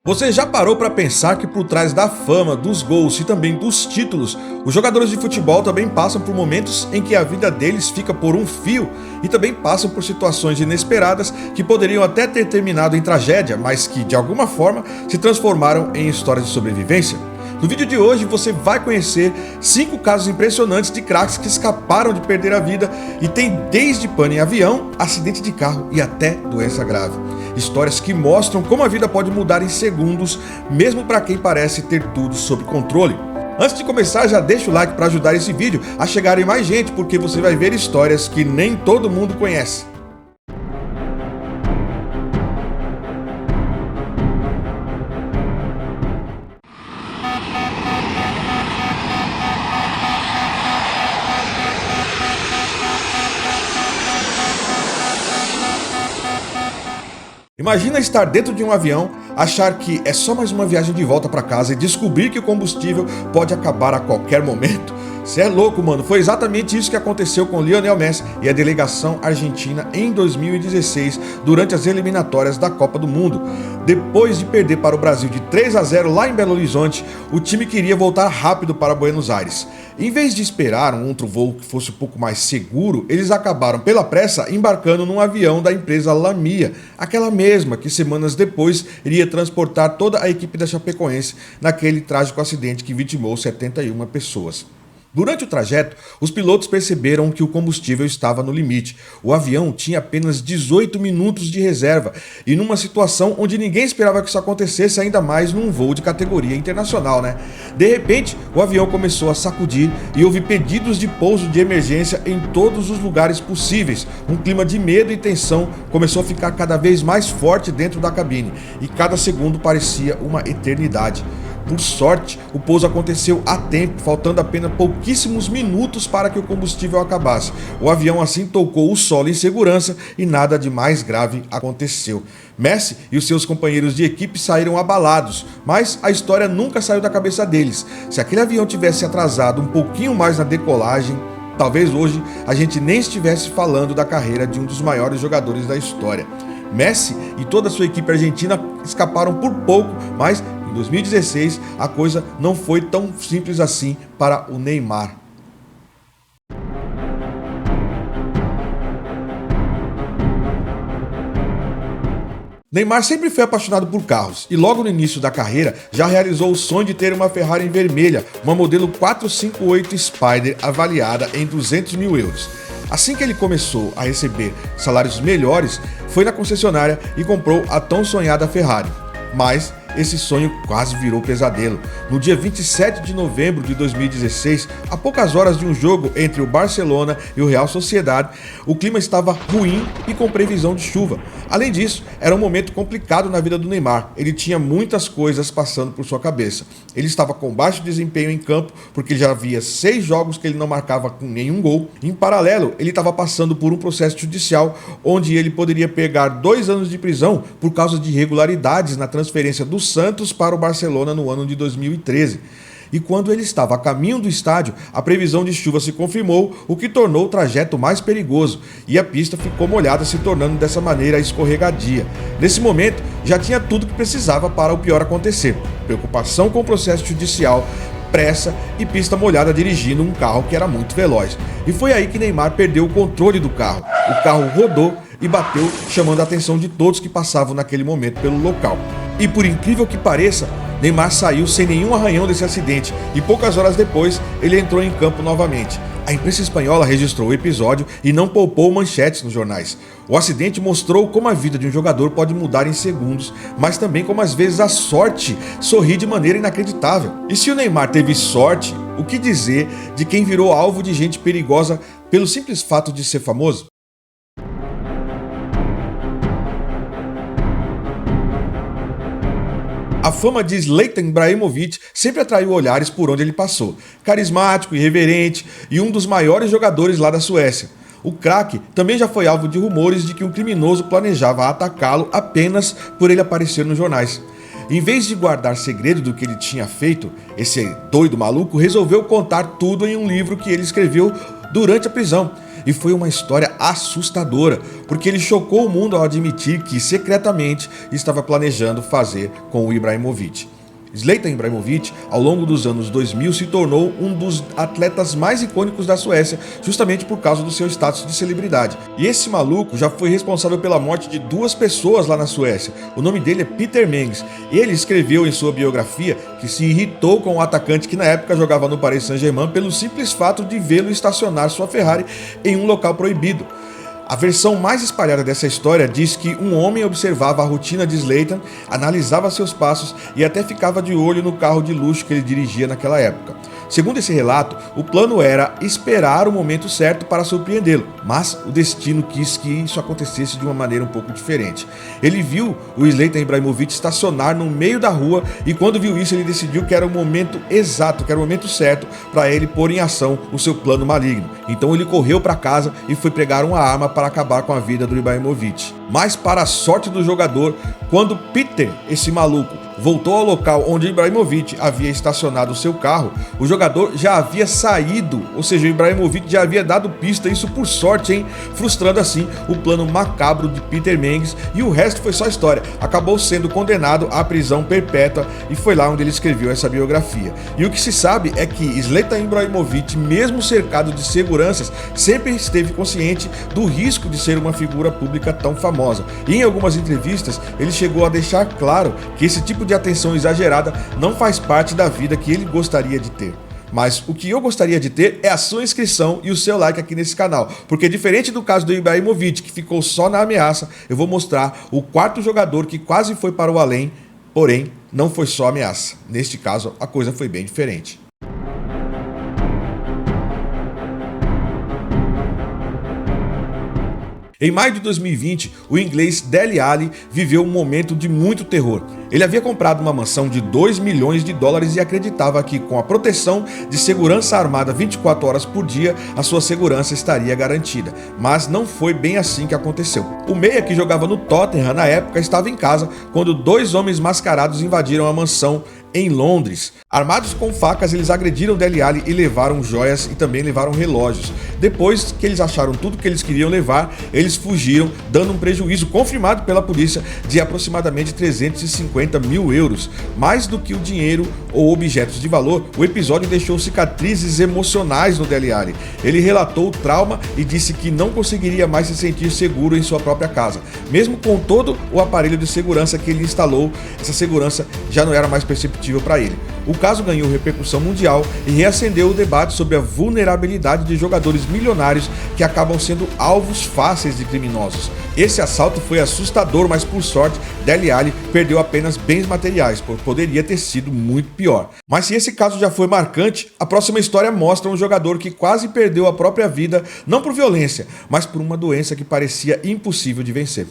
Você já parou para pensar que por trás da fama, dos gols e também dos títulos, os jogadores de futebol também passam por momentos em que a vida deles fica por um fio e também passam por situações inesperadas que poderiam até ter terminado em tragédia, mas que de alguma forma se transformaram em histórias de sobrevivência? No vídeo de hoje você vai conhecer 5 casos impressionantes de craques que escaparam de perder a vida e tem desde pane em avião, acidente de carro e até doença grave. Histórias que mostram como a vida pode mudar em segundos, mesmo para quem parece ter tudo sob controle. Antes de começar, já deixa o like para ajudar esse vídeo a chegar em mais gente, porque você vai ver histórias que nem todo mundo conhece. Imagina estar dentro de um avião, achar que é só mais uma viagem de volta para casa e descobrir que o combustível pode acabar a qualquer momento. Cê é louco, mano. Foi exatamente isso que aconteceu com Lionel Messi e a delegação argentina em 2016, durante as eliminatórias da Copa do Mundo. Depois de perder para o Brasil de 3-0 lá em Belo Horizonte, o time queria voltar rápido para Buenos Aires. Em vez de esperar um outro voo que fosse um pouco mais seguro, eles acabaram pela pressa embarcando num avião da empresa Lamia, aquela mesma que semanas depois iria transportar toda a equipe da Chapecoense naquele trágico acidente que vitimou 71 pessoas. Durante o trajeto, os pilotos perceberam que o combustível estava no limite. O avião tinha apenas 18 minutos de reserva e numa situação onde ninguém esperava que isso acontecesse, ainda mais num voo de categoria internacional, né? De repente, o avião começou a sacudir e houve pedidos de pouso de emergência em todos os lugares possíveis. Um clima de medo e tensão começou a ficar cada vez mais forte dentro da cabine e cada segundo parecia uma eternidade. Por sorte, o pouso aconteceu a tempo, faltando apenas pouquíssimos minutos para que o combustível acabasse. O avião assim tocou o solo em segurança e nada de mais grave aconteceu. Messi e os seus companheiros de equipe saíram abalados, mas a história nunca saiu da cabeça deles. Se aquele avião tivesse atrasado um pouquinho mais na decolagem, talvez hoje a gente nem estivesse falando da carreira de um dos maiores jogadores da história. Messi e toda a sua equipe argentina escaparam por pouco, mas em 2016, a coisa não foi tão simples assim para o Neymar. Neymar sempre foi apaixonado por carros e logo no início da carreira já realizou o sonho de ter uma Ferrari vermelha, uma modelo 458 Spider avaliada em 200 mil euros. Assim que ele começou a receber salários melhores, foi na concessionária e comprou a tão sonhada Ferrari. Mas esse sonho quase virou pesadelo. No dia 27 de novembro de 2016, a poucas horas de um jogo entre o Barcelona e o Real Sociedad, o clima estava ruim e com previsão de chuva. Além disso, era um momento complicado na vida do Neymar. Ele tinha muitas coisas passando por sua cabeça. Ele estava com baixo desempenho em campo, porque já havia 6 jogos que ele não marcava com nenhum gol. Em paralelo, ele estava passando por um processo judicial, onde ele poderia pegar 2 anos de prisão por causa de irregularidades na transferência do Santos para o Barcelona no ano de 2013. E quando ele estava a caminho do estádio, a previsão de chuva se confirmou, o que tornou o trajeto mais perigoso, e a pista ficou molhada, se tornando dessa maneira escorregadia. Nesse momento, já tinha tudo que precisava para o pior acontecer: preocupação com o processo judicial, pressa e pista molhada dirigindo um carro que era muito veloz. E foi aí que Neymar perdeu o controle do carro. O carro rodou e bateu, chamando a atenção de todos que passavam naquele momento pelo local. E por incrível que pareça, Neymar saiu sem nenhum arranhão desse acidente e poucas horas depois ele entrou em campo novamente. A imprensa espanhola registrou o episódio e não poupou manchetes nos jornais. O acidente mostrou como a vida de um jogador pode mudar em segundos, mas também como às vezes a sorte sorri de maneira inacreditável. E se o Neymar teve sorte, o que dizer de quem virou alvo de gente perigosa pelo simples fato de ser famoso? A fama de Zlatan Ibrahimovic sempre atraiu olhares por onde ele passou. Carismático, irreverente e um dos maiores jogadores lá da Suécia. O craque também já foi alvo de rumores de que um criminoso planejava atacá-lo apenas por ele aparecer nos jornais. Em vez de guardar segredo do que ele tinha feito, esse doido maluco resolveu contar tudo em um livro que ele escreveu durante a prisão. E foi uma história assustadora, porque ele chocou o mundo ao admitir que secretamente estava planejando fazer com o Ibrahimovic. Zlatan Ibrahimovic, ao longo dos anos 2000, se tornou um dos atletas mais icônicos da Suécia, justamente por causa do seu status de celebridade. E esse maluco já foi responsável pela morte de 2 pessoas lá na Suécia. O nome dele é Peter Mengs. Ele escreveu em sua biografia que se irritou com o atacante que na época jogava no Paris Saint-Germain pelo simples fato de vê-lo estacionar sua Ferrari em um local proibido. A versão mais espalhada dessa história diz que um homem observava a rotina de Zlatan, analisava seus passos e até ficava de olho no carro de luxo que ele dirigia naquela época. Segundo esse relato, o plano era esperar o momento certo para surpreendê-lo, mas o destino quis que isso acontecesse de uma maneira um pouco diferente. Ele viu o Zlatan Ibrahimovic estacionar no meio da rua e quando viu isso ele decidiu que era o momento exato, que era o momento certo para ele pôr em ação o seu plano maligno. Então ele correu para casa e foi pregar uma arma para acabar com a vida do Ibrahimovic. Mas para a sorte do jogador, quando Peter, esse maluco, voltou ao local onde Ibrahimovic havia estacionado o seu carro, o jogador já havia saído, ou seja, o Ibrahimovic já havia dado pista, isso por sorte, hein? Frustrando assim o plano macabro de Peter Mengs, e o resto foi só história. Acabou sendo condenado à prisão perpétua e foi lá onde ele escreveu essa biografia. E o que se sabe é que Zlatan Ibrahimovic, mesmo cercado de seguranças, sempre esteve consciente do risco de ser uma figura pública tão famosa. E em algumas entrevistas ele chegou a deixar claro que esse tipo de atenção exagerada não faz parte da vida que ele gostaria de ter. Mas o que eu gostaria de ter é a sua inscrição e o seu like aqui nesse canal, porque diferente do caso do Ibrahimovic, que ficou só na ameaça, eu vou mostrar o quarto jogador que quase foi para o além, porém não foi só ameaça. Neste caso, a coisa foi bem diferente. Em maio de 2020, o inglês Dele Alli viveu um momento de muito terror. Ele havia comprado uma mansão de 2 milhões de dólares e acreditava que, com a proteção de segurança armada 24 horas por dia, a sua segurança estaria garantida. Mas não foi bem assim que aconteceu. O meia, que jogava no Tottenham na época, estava em casa quando 2 homens mascarados invadiram a mansão em Londres. Armados com facas, eles agrediram Dele Alli e levaram joias e também levaram relógios. Depois que eles acharam tudo que eles queriam levar, eles fugiram, dando um prejuízo confirmado pela polícia de aproximadamente 350 mil euros. Mais do que o dinheiro ou objetos de valor, o episódio deixou cicatrizes emocionais no Dele Alli. Ele relatou o trauma e disse que não conseguiria mais se sentir seguro em sua própria casa. Mesmo com todo o aparelho de segurança que ele instalou, essa segurança já não era mais perceptível para ele. O caso ganhou repercussão mundial e reacendeu o debate sobre a vulnerabilidade de jogadores milionários que acabam sendo alvos fáceis de criminosos. Esse assalto foi assustador, mas por sorte, Dele Alli perdeu apenas bens materiais, pois poderia ter sido muito pior. Mas se esse caso já foi marcante, a próxima história mostra um jogador que quase perdeu a própria vida, não por violência, mas por uma doença que parecia impossível de vencer.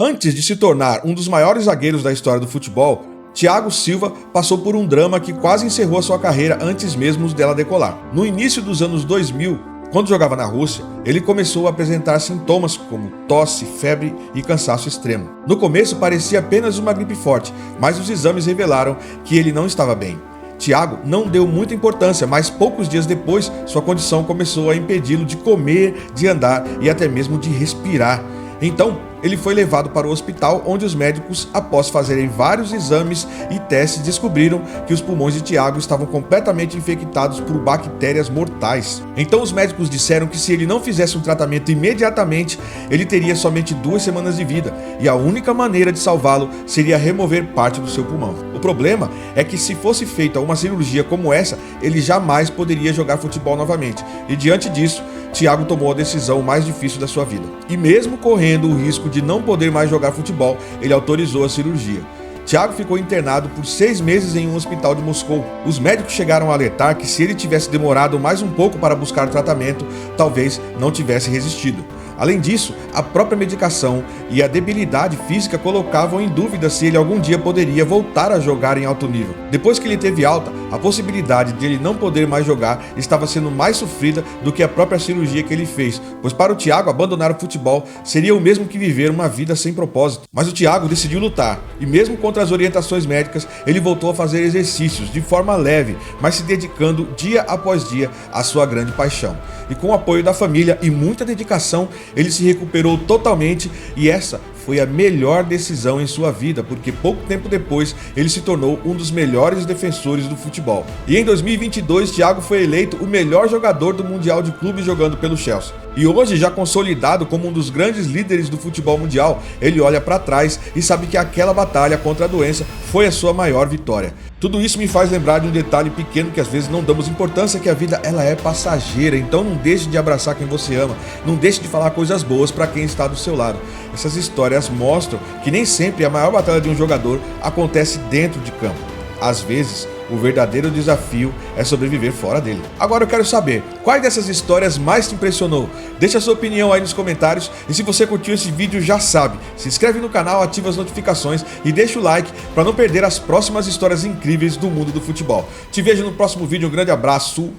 Antes de se tornar um dos maiores zagueiros da história do futebol, Thiago Silva passou por um drama que quase encerrou a sua carreira antes mesmo dela decolar. No início dos anos 2000, quando jogava na Rússia, ele começou a apresentar sintomas como tosse, febre e cansaço extremo. No começo parecia apenas uma gripe forte, mas os exames revelaram que ele não estava bem. Thiago não deu muita importância, mas poucos dias depois, sua condição começou a impedi-lo de comer, de andar e até mesmo de respirar. Então, ele foi levado para o hospital, onde os médicos, após fazerem vários exames e testes, descobriram que os pulmões de Thiago estavam completamente infectados por bactérias mortais. Então os médicos disseram que se ele não fizesse um tratamento imediatamente, ele teria somente 2 semanas de vida, e a única maneira de salvá-lo seria remover parte do seu pulmão. O problema é que se fosse feita uma cirurgia como essa, ele jamais poderia jogar futebol novamente, e diante disso, Thiago tomou a decisão mais difícil da sua vida. E mesmo correndo o risco de não poder mais jogar futebol, ele autorizou a cirurgia. Thiago ficou internado por 6 meses em um hospital de Moscou. Os médicos chegaram a alertar que se ele tivesse demorado mais um pouco para buscar tratamento, talvez não tivesse resistido. Além disso, a própria medicação e a debilidade física colocavam em dúvida se ele algum dia poderia voltar a jogar em alto nível. Depois que ele teve alta, a possibilidade de ele não poder mais jogar estava sendo mais sofrida do que a própria cirurgia que ele fez, pois para o Thiago abandonar o futebol seria o mesmo que viver uma vida sem propósito. Mas o Thiago decidiu lutar e mesmo contra as orientações médicas, ele voltou a fazer exercícios de forma leve, mas se dedicando dia após dia à sua grande paixão. E com o apoio da família e muita dedicação, ele se recuperou totalmente e essa foi a melhor decisão em sua vida, porque pouco tempo depois ele se tornou um dos melhores defensores do futebol. E em 2022, Thiago foi eleito o melhor jogador do Mundial de Clubes jogando pelo Chelsea. E hoje, já consolidado como um dos grandes líderes do futebol mundial, ele olha para trás e sabe que aquela batalha contra a doença foi a sua maior vitória. Tudo isso me faz lembrar de um detalhe pequeno que às vezes não damos importância, que a vida ela é passageira, então não deixe de abraçar quem você ama, não deixe de falar coisas boas para quem está do seu lado. Essas histórias mostram que nem sempre a maior batalha de um jogador acontece dentro de campo. Às vezes, o verdadeiro desafio é sobreviver fora dele. Agora eu quero saber, qual dessas histórias mais te impressionou? Deixa a sua opinião aí nos comentários e se você curtiu esse vídeo já sabe, se inscreve no canal, ativa as notificações e deixa o like para não perder as próximas histórias incríveis do mundo do futebol. Te vejo no próximo vídeo, um grande abraço,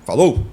falou!